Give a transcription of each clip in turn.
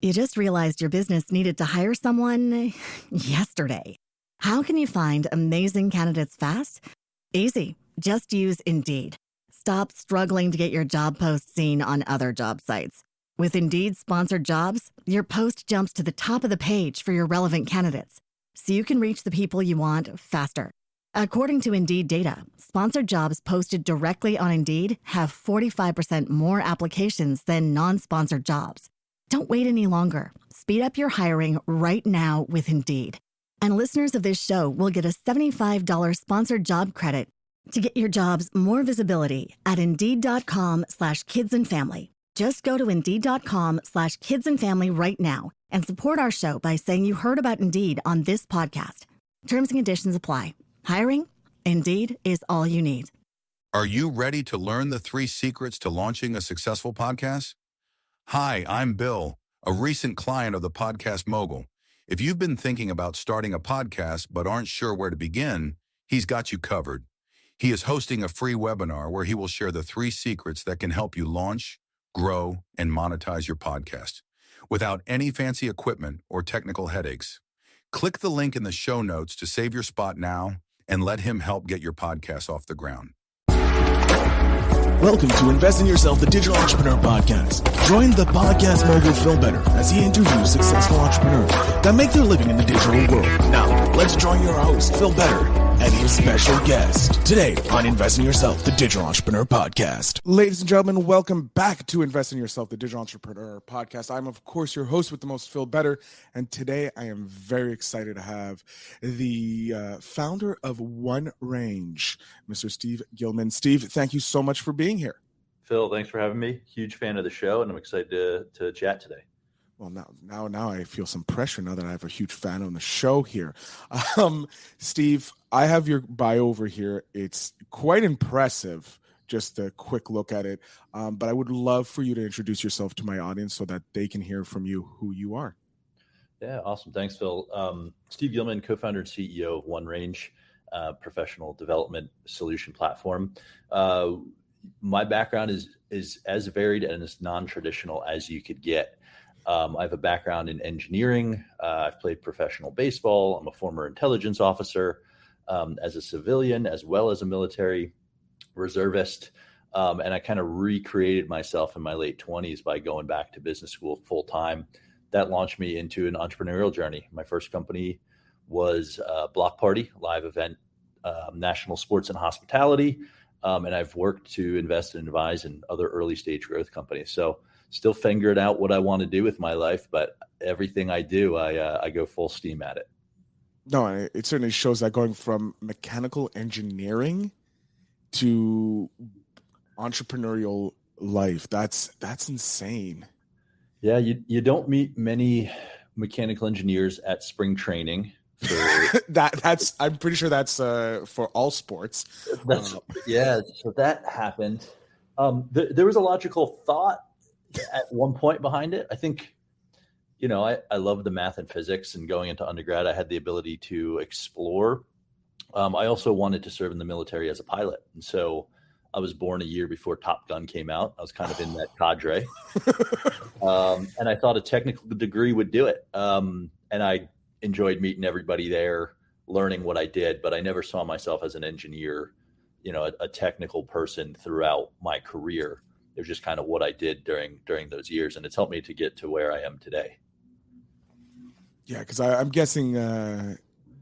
You just realized your business needed to hire someone yesterday. How can you find amazing candidates fast? Easy. Just use Indeed. Stop struggling to get your job post seen on other job sites. With Indeed sponsored jobs, your post jumps to the top of the page for your relevant candidates, so you can reach the people you want faster. According to Indeed data, sponsored jobs posted directly on Indeed have 45% more applications than non-sponsored jobs. Don't wait any longer. Speed up your hiring right now with Indeed. And listeners of this show will get a $75 sponsored job credit to get your jobs more visibility at Indeed.com/kidsandfamily. Just go to Indeed.com/kidsandfamily right now and support our show by saying you heard about Indeed on this podcast. Terms and conditions apply. Hiring? Indeed is all you need. Are you ready to learn the 3 secrets to launching a successful podcast? Hi, I'm Bill, a recent client of the Podcast Mogul. If you've been thinking about starting a podcast but aren't sure where to begin, he's got you covered. He is hosting a free webinar where he will share the 3 secrets that can help you launch, grow, and monetize your podcast without any fancy equipment or technical headaches. Click the link in the show notes to save your spot now and let him help get your podcast off the ground. Welcome to Invest in Yourself, the Digital Entrepreneur Podcast. Join the Podcast Mogul Phil Better as he interviews successful entrepreneurs that make their living in the digital world. Now, let's join your host, Phil Better, and his special guest today on Invest in Yourself, the Digital Entrepreneur Podcast. Ladies and gentlemen, welcome back to Invest in Yourself, the Digital Entrepreneur Podcast. I'm, of course, your host with the most, Phil Better, and today I am very excited to have the founder of OneRange, Mr. Steve Gilman. Steve, thank you so much for being here. Phil, thanks for having me. Huge fan of the show, and I'm excited to chat today. Well, now I feel some pressure now that I have a huge fan on the show here. Steve, I have your bio over here. It's quite impressive, just a quick look at it. But I would love for you to introduce yourself to my audience so that they can hear from you who you are. Yeah, awesome. Thanks, Phil. Steve Gilman, co-founder and CEO of OneRange, professional development solution platform. My background is as varied and as non-traditional as you could get. I have a background in engineering. I've played professional baseball. I'm a former intelligence officer as a civilian, as well as a military reservist. And I kind of recreated myself in my late 20s by going back to business school full time. That launched me into an entrepreneurial journey. My first company was Block Party, live event, national sports and hospitality. And I've worked to invest and advise in other early stage growth companies. So still figuring out what I want to do with my life, but everything I do, I go full steam at it. No, it certainly shows that going from mechanical engineering to entrepreneurial life, that's insane. Yeah, you don't meet many mechanical engineers at spring training. That's I'm pretty sure that's for all sports. So that happened. There was a logical thought at one point behind it. I think, I love the math and physics, and going into undergrad, I had the ability to explore. I also wanted to serve in the military as a pilot. And so I was born a year before Top Gun came out. I was kind of in that cadre. And I thought a technical degree would do it. And I enjoyed meeting everybody there, learning what I did, but I never saw myself as an engineer, a technical person throughout my career. It was just kind of what I did during those years, and it's helped me to get to where I am today. Yeah, because I'm guessing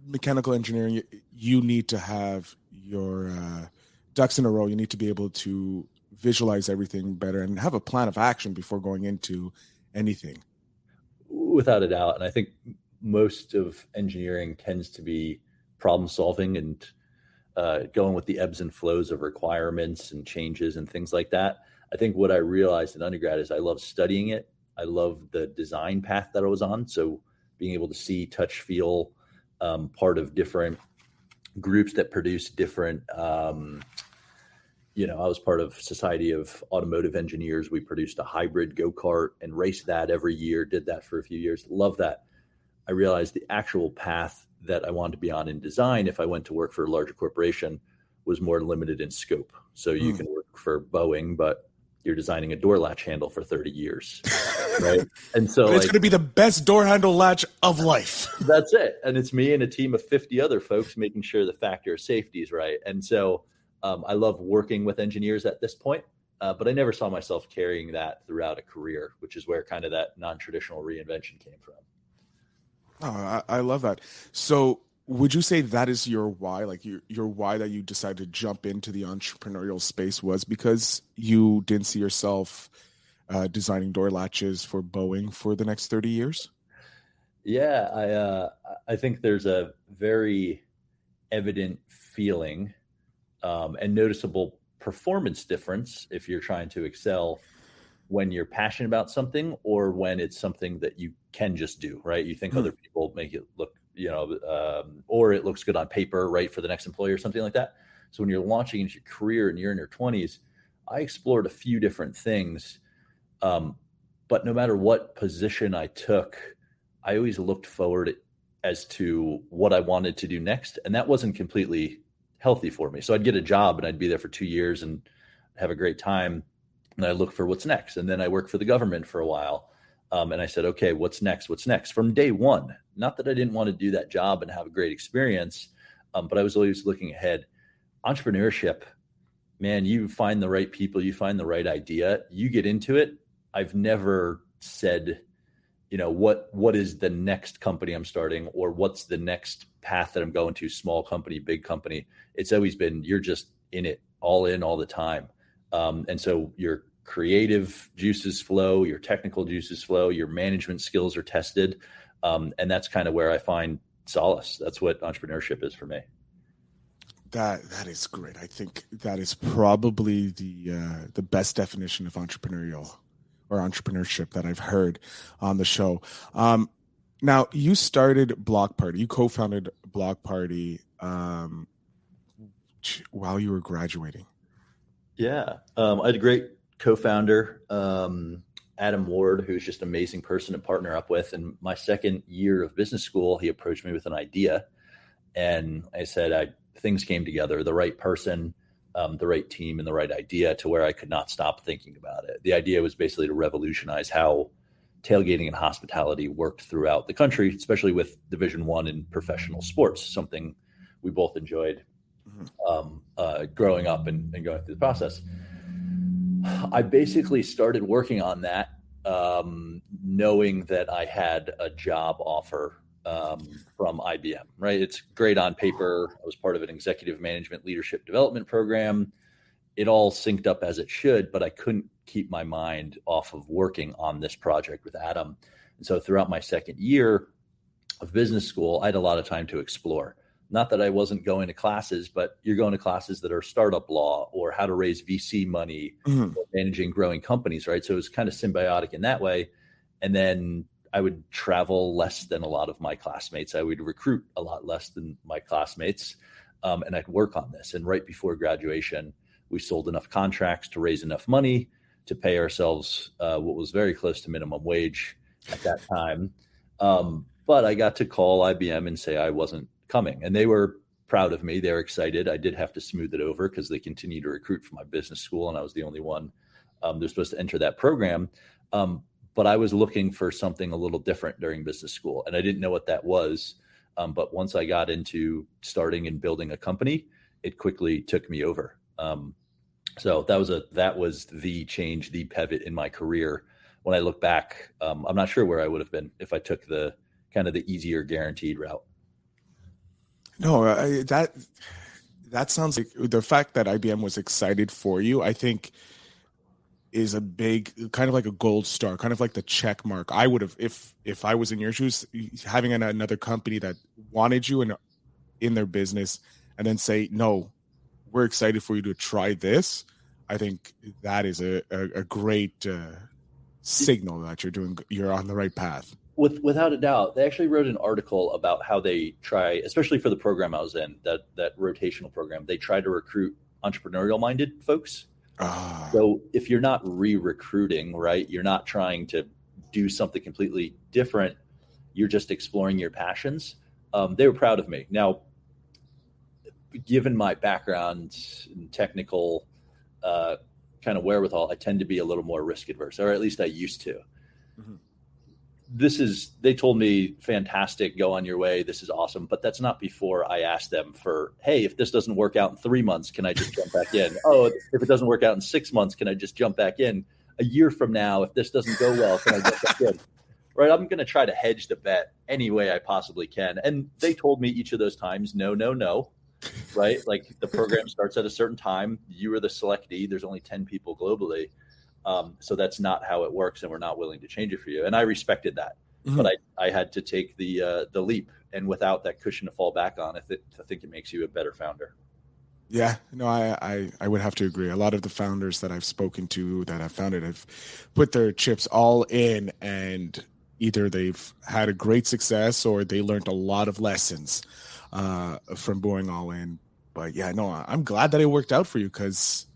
mechanical engineering, you need to have your ducks in a row. You need to be able to visualize everything better and have a plan of action before going into anything. Without a doubt, and I think most of engineering tends to be problem solving and going with the ebbs and flows of requirements and changes and things like that. I think what I realized in undergrad is I love studying it. I love the design path that I was on. So being able to see, touch, feel, part of different groups that produce different, I was part of Society of Automotive Engineers. We produced a hybrid go-kart and raced that every year, did that for a few years. Love that. I realized the actual path that I wanted to be on in design, if I went to work for a larger corporation, was more limited in scope. So you can work for Boeing, but you're designing a door latch handle for 30 years. right? And so it's going to be the best door handle latch of life. That's it. And it's me and a team of 50 other folks making sure the factor of safety is right. And so I love working with engineers at this point, but I never saw myself carrying that throughout a career, which is where kind of that non-traditional reinvention came from. Oh, I love that. So would you say that is your why? Like your why that you decided to jump into the entrepreneurial space was because you didn't see yourself designing door latches for Boeing for the next 30 years? Yeah, I think there's a very evident feeling and noticeable performance difference if you're trying to excel when you're passionate about something or when it's something that you can just do, right? You think other people make it look, or it looks good on paper, right, for the next employer or something like that. So when you're launching into your career and you're in your 20s, I explored a few different things. But no matter what position I took, I always looked forward as to what I wanted to do next. And that wasn't completely healthy for me. So I'd get a job and I'd be there for 2 years and have a great time. And I look for what's next. And then I worked for the government for a while. And I said, okay, what's next? What's next? From day one, not that I didn't want to do that job and have a great experience, but I was always looking ahead. Entrepreneurship, man, you find the right people, you find the right idea, you get into it. I've never said, what is the next company I'm starting or what's the next path that I'm going to, small company, big company. It's always been, you're just in it, all in all the time. And so your creative juices flow, your technical juices flow, your management skills are tested. And that's kind of where I find solace. That's what entrepreneurship is for me. That is great. I think that is probably the best definition of entrepreneurial or entrepreneurship that I've heard on the show. Now, you started Block Party. You co-founded Block Party while you were graduating. Yeah. I had a great co-founder, Adam Ward, who's just an amazing person to partner up with. And my second year of business school, he approached me with an idea. And I said, things came together, the right person, the right team, and the right idea to where I could not stop thinking about it. The idea was basically to revolutionize how tailgating and hospitality worked throughout the country, especially with Division I in professional sports, something we both enjoyed growing up and going through the process. I basically started working on that, knowing that I had a job offer from IBM, right? It's great on paper. I was part of an executive management leadership development program. It all synced up as it should, but I couldn't keep my mind off of working on this project with Adam. And so throughout my second year of business school, I had a lot of time to explore. Not that I wasn't going to classes, but you're going to classes that are startup law or how to raise VC money, or managing growing companies, right? So it was kind of symbiotic in that way. And then I would travel less than a lot of my classmates. I would recruit a lot less than my classmates, and I'd work on this. And right before graduation, we sold enough contracts to raise enough money to pay ourselves what was very close to minimum wage at that time. But I got to call IBM and say I wasn't coming, and they were proud of me. They were excited. I did have to smooth it over because they continued to recruit from my business school, and I was the only one they're supposed to enter that program. But I was looking for something a little different during business school, and I didn't know what that was. But once I got into starting and building a company, it quickly took me over. So that was the change, the pivot in my career. When I look back, I'm not sure where I would have been if I took the kind of the easier guaranteed route. No, that sounds like the fact that IBM was excited for you, I think, is a big, kind of like a gold star, kind of like the check mark. I would have, if I was in your shoes, having another company that wanted you in their business and then say, no, we're excited for you to try this. I think that is a great signal that you're on the right path. Without a doubt. They actually wrote an article about how they try, especially for the program I was in, that rotational program, they try to recruit entrepreneurial minded folks. So if you're not re-recruiting, right, you're not trying to do something completely different, you're just exploring your passions. They were proud of me. Now, given my background and technical kind of wherewithal, I tend to be a little more risk adverse, or at least I used to. they told me, fantastic, go on your way. This is awesome. But that's not before I asked them for, hey, if this doesn't work out in 3 months, can I just jump back in? Oh, if it doesn't work out in 6 months, can I just jump back in? A year from now, if this doesn't go well, can I jump back in? Right. I'm going to try to hedge the bet any way I possibly can. And they told me each of those times, no, no, no. Right. Like the program starts at a certain time. You are the selectee. There's only 10 people globally. So that's not how it works. And we're not willing to change it for you. And I respected that. Mm-hmm. But I had to take the leap. And without that cushion to fall back on, I think it makes you a better founder. Yeah, no, I would have to agree. A lot of the founders that I've spoken to that have founded have put their chips all in, and either they've had a great success or they learned a lot of lessons from going all in. But yeah, no, I'm glad that it worked out for you, because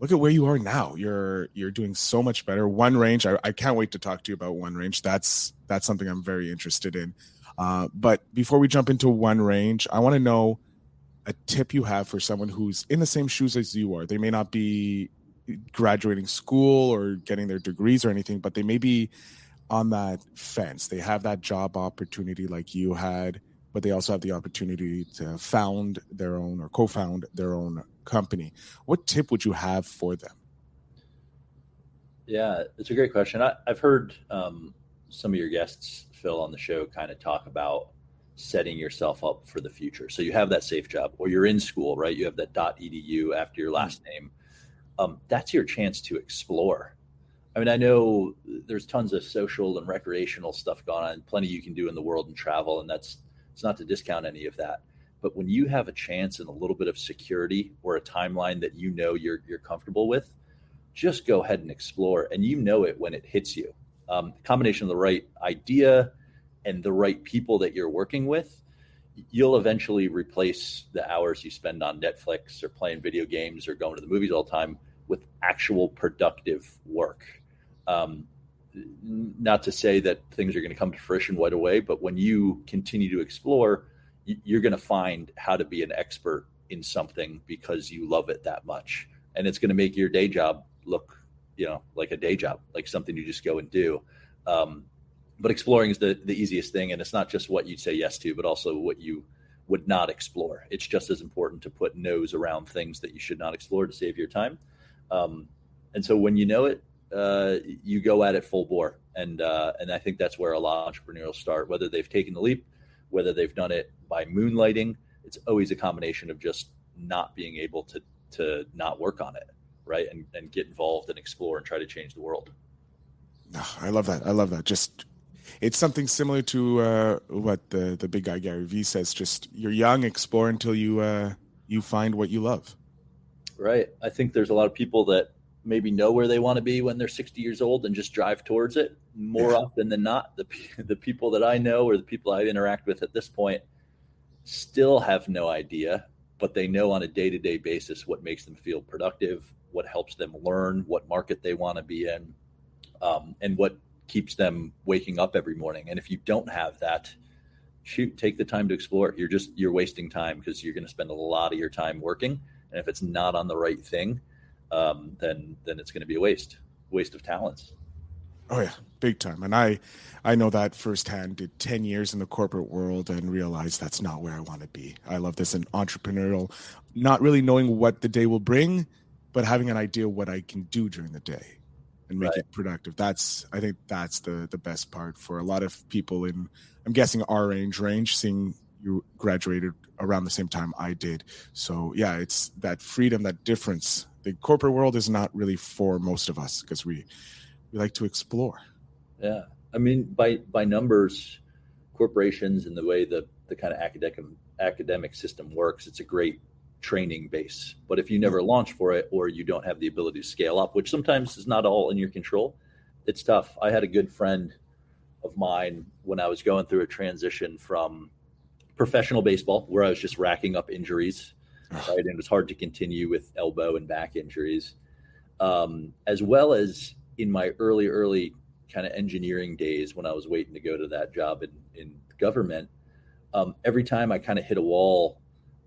look at where you are now. You're doing so much better. OneRange, I can't wait to talk to you about OneRange. That's something I'm very interested in. But before we jump into OneRange, I want to know a tip you have for someone who's in the same shoes as you are. They may not be graduating school or getting their degrees or anything, but they may be on that fence. They have that job opportunity like you had, but they also have the opportunity to found their own or co-found their own company. What tip would you have for them? Yeah, it's a great question. I've heard some of your guests, Phil, on the show kind of talk about setting yourself up for the future. So you have that safe job, or you're in school, right? You have that .edu after your last name. That's your chance to explore. I mean, I know there's tons of social and recreational stuff going on, plenty you can do in the world and travel, and it's not to discount any of that. But when you have a chance and a little bit of security or a timeline that you know you're comfortable with, just go ahead and explore. And you know it when it hits you. The combination of the right idea and the right people that you're working with, you'll eventually replace the hours you spend on Netflix or playing video games or going to the movies all the time with actual productive work. Not to say that things are going to come to fruition right away, but when you continue to explore, you're going to find how to be an expert in something because you love it that much. And it's going to make your day job look, like a day job, like something you just go and do. But exploring is the easiest thing. And it's not just what you'd say yes to, but also what you would not explore. It's just as important to put no's around things that you should not explore to save your time. And so when you know it, you go at it full bore. And I think that's where a lot of entrepreneurs start, whether they've taken the leap, whether they've done it by moonlighting. It's always a combination of just not being able to not work on it, right? And get involved and explore and try to change the world. I love that. Just, it's something similar to what the big guy Gary Vee says. Just, you're young, explore until you find what you love. Right. I think there's a lot of people that maybe know where they want to be when they're 60 years old and just drive towards it. More often than not, the people that I know or the people I interact with at this point still have no idea, but they know on a day-to-day basis what makes them feel productive, what helps them learn, what market they want to be in, and what keeps them waking up every morning. And if you don't have that, take the time to explore. You're wasting time because you're going to spend a lot of your time working. And if it's not on the right thing, then it's going to be a waste of talents. Oh yeah, big time. And I know that firsthand. Did 10 years in the corporate world and realized that's not where I want to be. I love this, an entrepreneurial, not really knowing what the day will bring, but having an idea what I can do during the day and make it productive. I think that's the best part for a lot of people in, I'm guessing, our range, seeing you graduated around the same time I did. So yeah, it's that freedom, that difference. The corporate world is not really for most of us because we like to explore. Yeah. I mean, by numbers, corporations and the way the kind of academic system works, it's a great training base. But if you never launch for it, or you don't have the ability to scale up, which sometimes is not all in your control, it's tough. I had a good friend of mine when I was going through a transition from professional baseball, where I was just racking up injuries, right? And it was hard to continue with elbow and back injuries, as well as in my early kind of engineering days when I was waiting to go to that job in government. Every time I kind of hit a wall,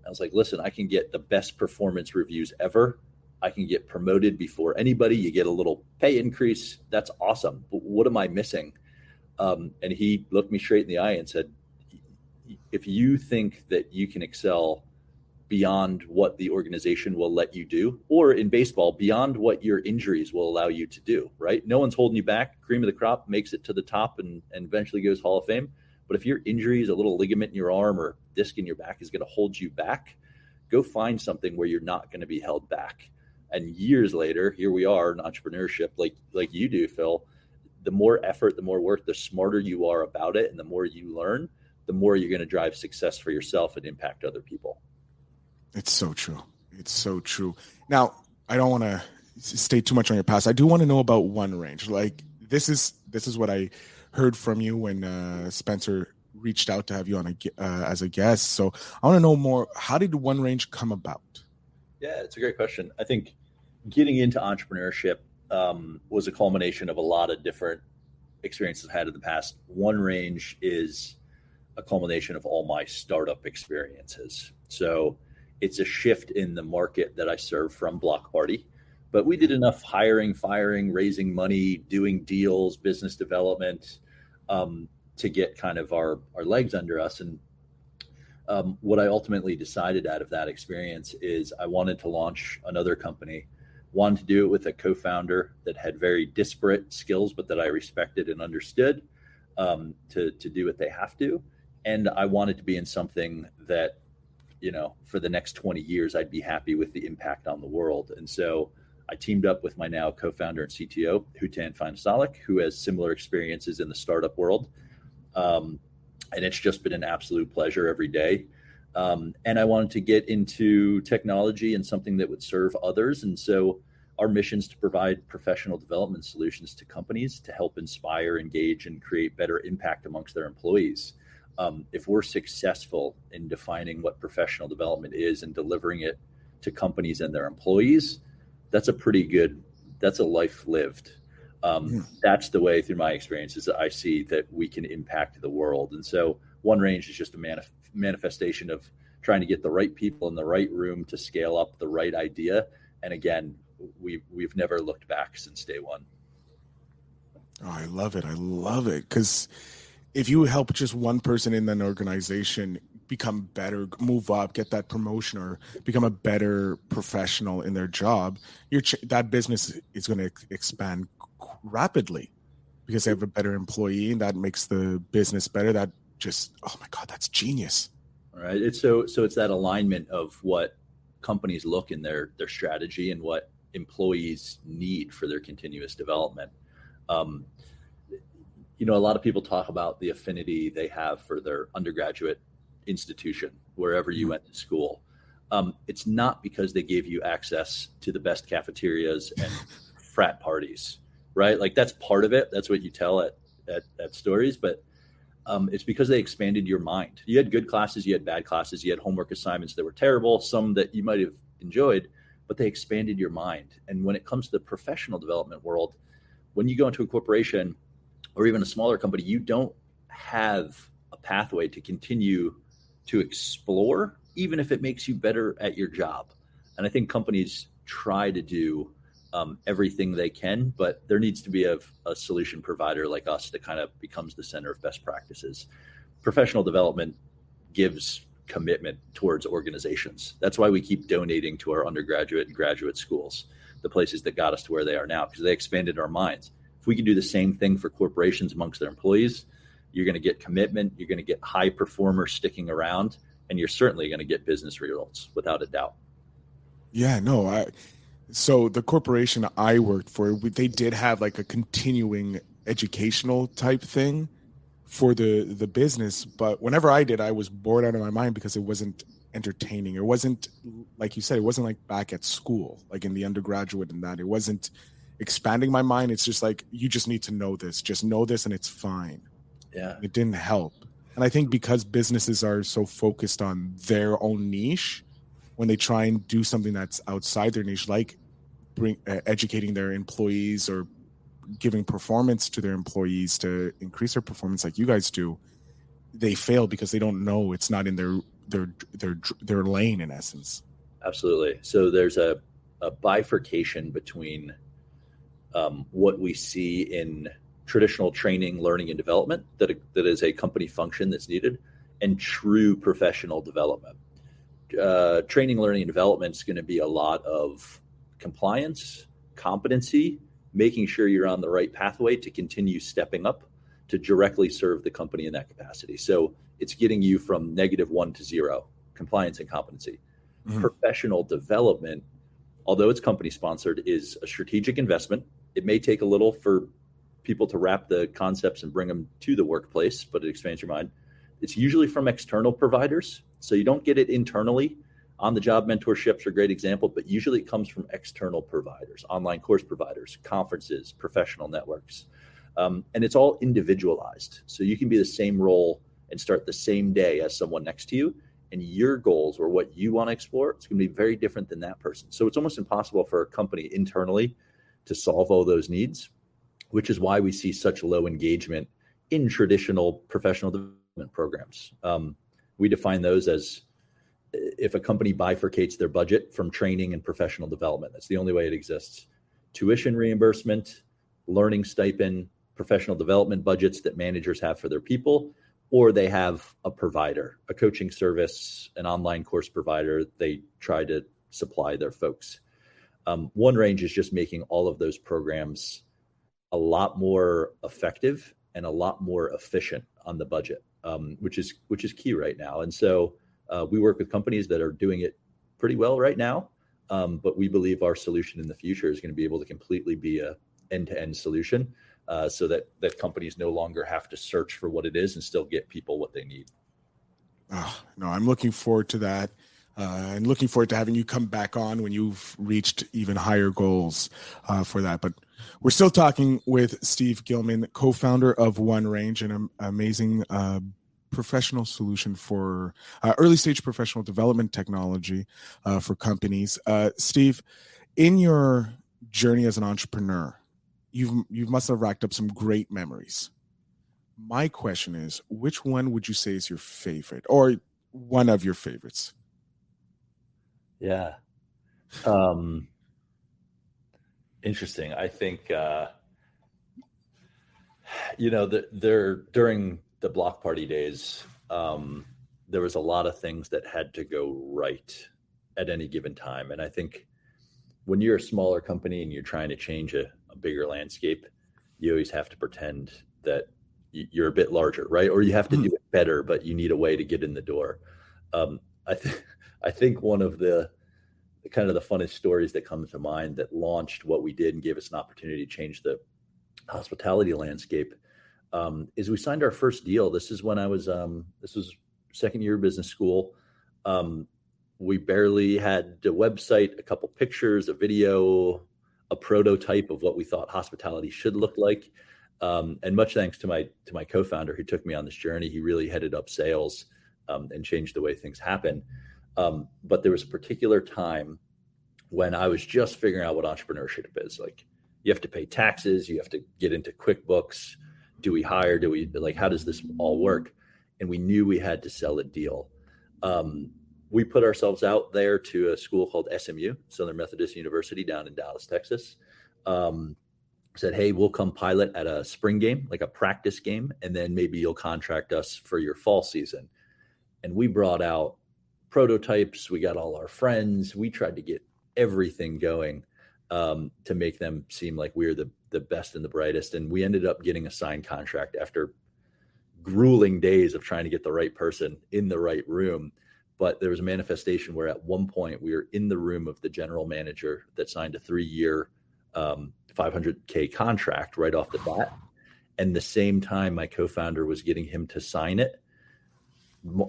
I was like, listen, I can get the best performance reviews ever. I can get promoted before anybody. You get a little pay increase. That's awesome. But what am I missing? And he looked me straight in the eye and said, if you think that you can excel beyond what the organization will let you do, or in baseball, beyond what your injuries will allow you to do, right? No one's holding you back. Cream of the crop makes it to the top and eventually goes Hall of Fame. But if your injury is a little ligament in your arm or disc in your back is going to hold you back, go find something where you're not going to be held back. And years later, here we are in entrepreneurship, like you do, Phil. The more effort, the more work, the smarter you are about it, and the more you learn, the more you're going to drive success for yourself and impact other people. It's so true. It's so true. Now, I don't want to stay too much on your past. I do want to know about OneRange. Like this is what I heard from you when Spencer reached out to have you on as a guest. So I want to know more. How did OneRange come about? Yeah, it's a great question. I think getting into entrepreneurship was a culmination of a lot of different experiences I've had in the past. OneRange is a culmination of all my startup experiences. So it's a shift in the market that I serve from Block Party, but we did enough hiring, firing, raising money, doing deals, business development to get kind of our legs under us. And what I ultimately decided out of that experience is I wanted to launch another company, wanted to do it with a co-founder that had very disparate skills, but that I respected and understood to do what they have to. And I wanted to be in something that, for the next 20 years, I'd be happy with the impact on the world. And so I teamed up with my now co-founder and CTO, Hutan Feinasalik, who has similar experiences in the startup world. And it's just been an absolute pleasure every day. And I wanted to get into technology and something that would serve others. And so our mission is to provide professional development solutions to companies to help inspire, engage, and create better impact amongst their employees. If we're successful in defining what professional development is and delivering it to companies and their employees, that's a life lived. That's the way through my experiences that I see that we can impact the world. And so OneRange is just a manifestation of trying to get the right people in the right room to scale up the right idea. And again, we've never looked back since day one. Oh, I love it. Because if you help just one person in an organization become better, move up, get that promotion, or become a better professional in their job, that business is going to expand rapidly because they have a better employee, and that makes the business better. That just, oh my God, that's genius. All right. It's so it's that alignment of what companies look in their strategy and what employees need for their continuous development. A lot of people talk about the affinity they have for their undergraduate institution, wherever you went to school. It's not because they gave you access to the best cafeterias and frat parties, right? Like that's part of it. That's what you tell at stories, but it's because they expanded your mind. You had good classes, you had bad classes, you had homework assignments that were terrible, some that you might have enjoyed, but they expanded your mind. And when it comes to the professional development world, when you go into a corporation or even a smaller company, you don't have a pathway to continue to explore, even if it makes you better at your job. And I think companies try to do everything they can, but there needs to be a solution provider like us that kind of becomes the center of best practices. Professional development gives commitment towards organizations. That's why we keep donating to our undergraduate and graduate schools, the places that got us to where they are now, because they expanded our minds. If we can do the same thing for corporations amongst their employees, you're going to get commitment, you're going to get high performers sticking around, and you're certainly going to get business results without a doubt. Yeah, no, so the corporation I worked for, they did have like a continuing educational type thing for the business. But whenever I did, I was bored out of my mind because it wasn't entertaining. It wasn't, like you said, it wasn't like back at school, like in the undergraduate and that. It wasn't expanding my mind. It's just like, you just need to know this. Just know this and it's fine. Yeah. It didn't help. And I think because businesses are so focused on their own niche, when they try and do something that's outside their niche, like educating their employees or giving performance to their employees to increase their performance like you guys do, they fail because they don't know, it's not in their lane in essence. Absolutely. So there's a bifurcation between what we see in traditional training, learning, and development that is a company function that's needed, and true professional development. Training, learning, and development is going to be a lot of compliance, competency, making sure you're on the right pathway to continue stepping up to directly serve the company in that capacity. So it's getting you from -1 to 0, compliance and competency. Mm-hmm. Professional development, although it's company sponsored, is a strategic investment. It may take a little for people to wrap the concepts and bring them to the workplace, but it expands your mind. It's usually from external providers. So you don't get it internally. On-the-job mentorships are a great example, but usually it comes from external providers, online course providers, conferences, professional networks. And it's all individualized. So you can be the same role and start the same day as someone next to you, and your goals or what you want to explore, it's going to be very different than that person. So it's almost impossible for a company internally to solve all those needs, which is why we see such low engagement in traditional professional development programs. We define those as if a company bifurcates their budget from training and professional development. That's the only way it exists. Tuition reimbursement, learning stipend, professional development budgets that managers have for their people, or they have a provider, a coaching service, an online course provider. They try to supply their folks. OneRange is just making all of those programs a lot more effective and a lot more efficient on the budget, which is key right now. And so we work with companies that are doing it pretty well right now, but we believe our solution in the future is going to be able to completely be a end-to-end solution, so that companies no longer have to search for what it is and still get people what they need. Oh, no, I'm looking forward to that. And looking forward to having you come back on when you've reached even higher goals for that. But we're still talking with Steve Gilman, co-founder of OneRange, an amazing professional solution for early stage professional development technology for companies. Steve, in your journey as an entrepreneur, you must have racked up some great memories. My question is, which one would you say is your favorite, or one of your favorites? Yeah. Interesting. I think, during the block party days, there was a lot of things that had to go right at any given time. And I think when you're a smaller company and you're trying to change a bigger landscape, you always have to pretend that you're a bit larger, right? Or you have to do it better, but you need a way to get in the door. I think one of the kind of the funnest stories that comes to mind that launched what we did and gave us an opportunity to change the hospitality landscape is we signed our first deal. This is when I was, this was second year of business school. We barely had a website, a couple pictures, a video, a prototype of what we thought hospitality should look like. And much thanks to my co-founder who took me on this journey. He really headed up sales and changed the way things happen. But there was a particular time when I was just figuring out what entrepreneurship is. Like, you have to pay taxes, you have to get into QuickBooks. Do we hire? How does this all work? And we knew we had to sell a deal. We put ourselves out there to a school called SMU, Southern Methodist University, down in Dallas, Texas. Said, hey, we'll come pilot at a spring game, like a practice game, and then maybe you'll contract us for your fall season. And we brought out prototypes. We got all our friends. We tried to get everything going to make them seem like we're the best and the brightest. And we ended up getting a signed contract after grueling days of trying to get the right person in the right room. But there was a manifestation where at one point we were in the room of the general manager that signed a 3-year $500K contract right off the bat. And the same time my co-founder was getting him to sign it,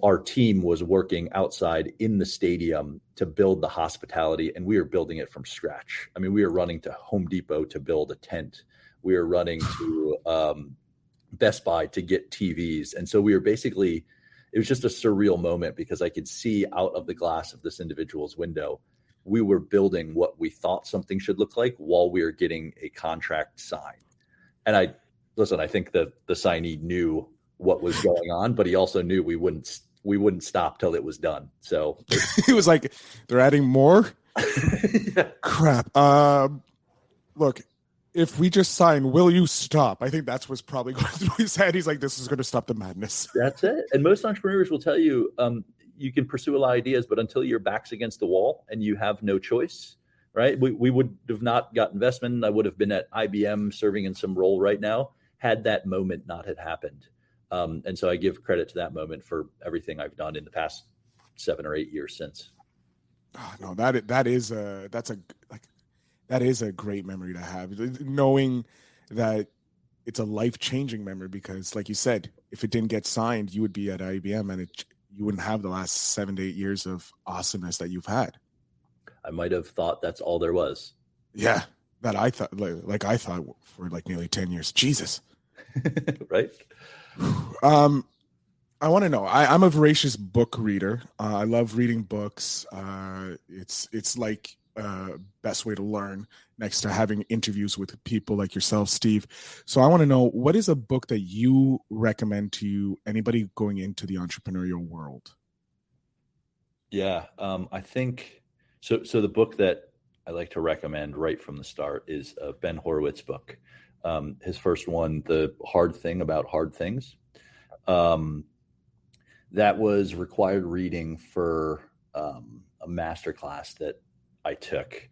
our team was working outside in the stadium to build the hospitality, and we were building it from scratch. I mean, we were running to Home Depot to build a tent. We were running to Best Buy to get TVs. And so we were basically, it was just a surreal moment because I could see out of the glass of this individual's window, we were building what we thought something should look like while we were getting a contract signed. And I think the signee knew what was going on, but he also knew we wouldn't stop till it was done. So it was like, they're adding more. Yeah. Crap. Look, if we just sign, will you stop? I think that's what's probably going through his head. He's like, this is going to stop the madness. That's it. And most entrepreneurs will tell you, you can pursue a lot of ideas, but until your back's against the wall and you have no choice, right? We would have not got investment. I would have been at IBM serving in some role right now had that moment not had happened. And so I give credit to that moment for everything I've done in the past 7 or 8 years since. Oh, no, that is a great memory to have, knowing that it's a life-changing memory, because like you said, if it didn't get signed, you would be at IBM and you wouldn't have the last 7 to 8 years of awesomeness that you've had. I might have thought that's all there was. Yeah, that I thought, like I thought for like nearly 10 years. Jesus. Right. I want to know, I'm a voracious book reader. I love reading books. It's like best way to learn, next to having interviews with people like yourself, Steve. So I want to know, what is a book that you recommend to anybody going into the entrepreneurial world? Yeah, I think so. So the book that I like to recommend right from the start is a Ben Horowitz book. His first one, The Hard Thing About Hard Things. That was required reading for a masterclass that I took.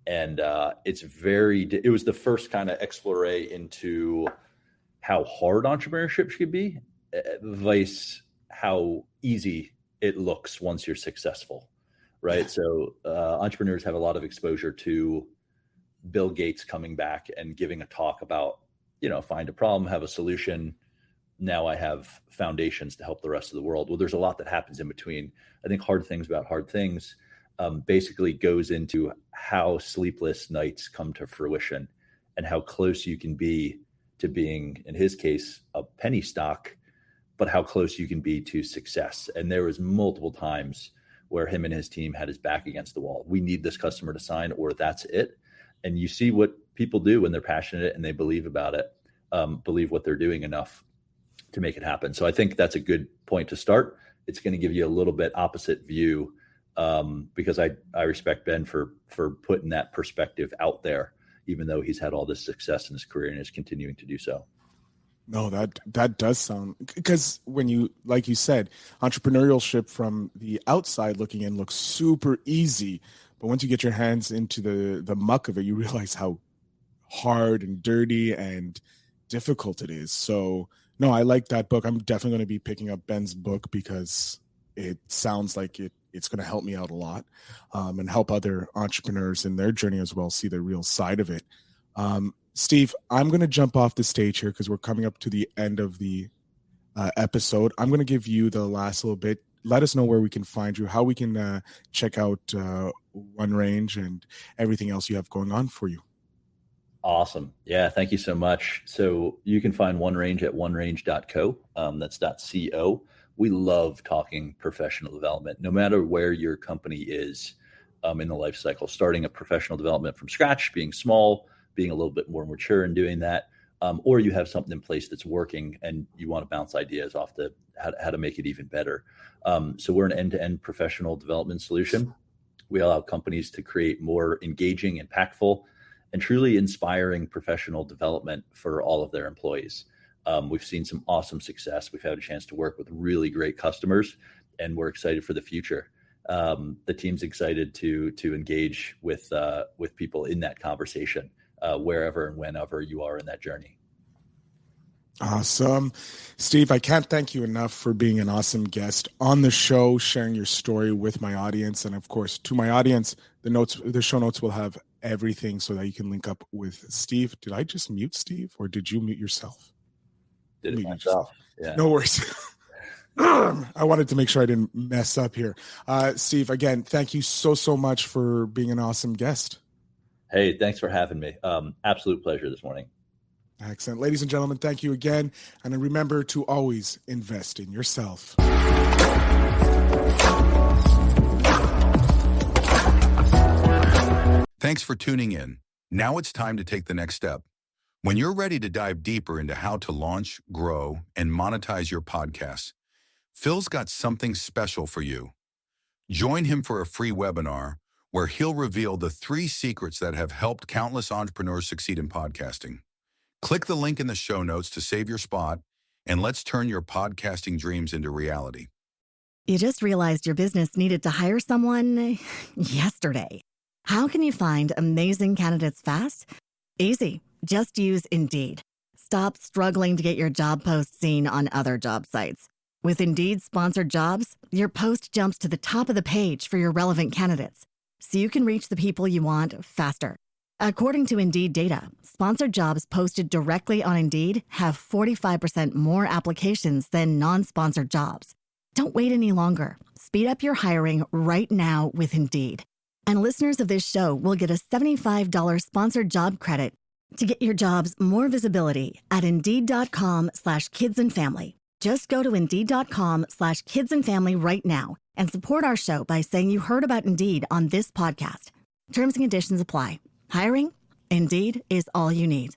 And it was the first kind of exploration into how hard entrepreneurship should be, vice how easy it looks once you're successful, right? So entrepreneurs have a lot of exposure to Bill Gates coming back and giving a talk about, find a problem, have a solution. Now I have foundations to help the rest of the world. Well, there's a lot that happens in between. I think Hard Things About Hard Things basically goes into how sleepless nights come to fruition and how close you can be to being, in his case, a penny stock, but how close you can be to success. And there was multiple times where him and his team had his back against the wall. We need this customer to sign, or that's it. And you see what people do when they're passionate and they believe about it, believe what they're doing enough to make it happen. So I think that's a good point to start. It's going to give you a little bit opposite view, because I respect Ben for putting that perspective out there, even though he's had all this success in his career and is continuing to do so. No, that does sound, because when you, like you said, entrepreneurship from the outside looking in looks super easy, but once you get your hands into the muck of it, you realize how hard and dirty and difficult it is. So no, I like that book. I'm definitely going to be picking up Ben's book because it sounds like it's going to help me out a lot, and help other entrepreneurs in their journey as well see the real side of it. Steve, I'm going to jump off the stage here because we're coming up to the end of the episode. I'm going to give you the last little bit. Let us know where we can find you, how we can check out OneRange and everything else you have going on for you. Awesome. Yeah, thank you so much. So you can find OneRange at onerange.co. That's .co. We love talking professional development, no matter where your company is in the life cycle, starting a professional development from scratch, being small, being a little bit more mature in doing that, or you have something in place that's working and you want to bounce ideas off how to make it even better. So we're an end-to-end professional development solution. We allow companies to create more engaging, impactful, and truly inspiring professional development for all of their employees. We've seen some awesome success. We've had a chance to work with really great customers, and we're excited for the future. The team's excited to engage with people in that conversation, wherever and whenever you are in that journey. Awesome. Steve, I can't thank you enough for being an awesome guest on the show, sharing your story with my audience. And of course, to my audience, the show notes will have everything so that you can link up with Steve. Did I just mute Steve, or did you mute yourself? Did it myself. Yeah. No worries. I wanted to make sure I didn't mess up here. Steve, again, thank you so much for being an awesome guest. Hey, thanks for having me. Absolute pleasure this morning. Excellent. Ladies and gentlemen, thank you again. And remember to always invest in yourself. Thanks for tuning in. Now it's time to take the next step. When you're ready to dive deeper into how to launch, grow, and monetize your podcast, Phil's got something special for you. Join him for a free webinar where he'll reveal the 3 secrets that have helped countless entrepreneurs succeed in podcasting. Click the link in the show notes to save your spot, and let's turn your podcasting dreams into reality. You just realized your business needed to hire someone yesterday. How can you find amazing candidates fast? Easy. Just use Indeed. Stop struggling to get your job post seen on other job sites. With Indeed sponsored jobs, your post jumps to the top of the page for your relevant candidates, so you can reach the people you want faster. According to Indeed data, sponsored jobs posted directly on Indeed have 45% more applications than non-sponsored jobs. Don't wait any longer. Speed up your hiring right now with Indeed. And listeners of this show will get a $75 sponsored job credit to get your jobs more visibility at Indeed.com/kidsandfamily. Just go to Indeed.com/kidsandfamily right now and support our show by saying you heard about Indeed on this podcast. Terms and conditions apply. Hiring? Indeed is all you need.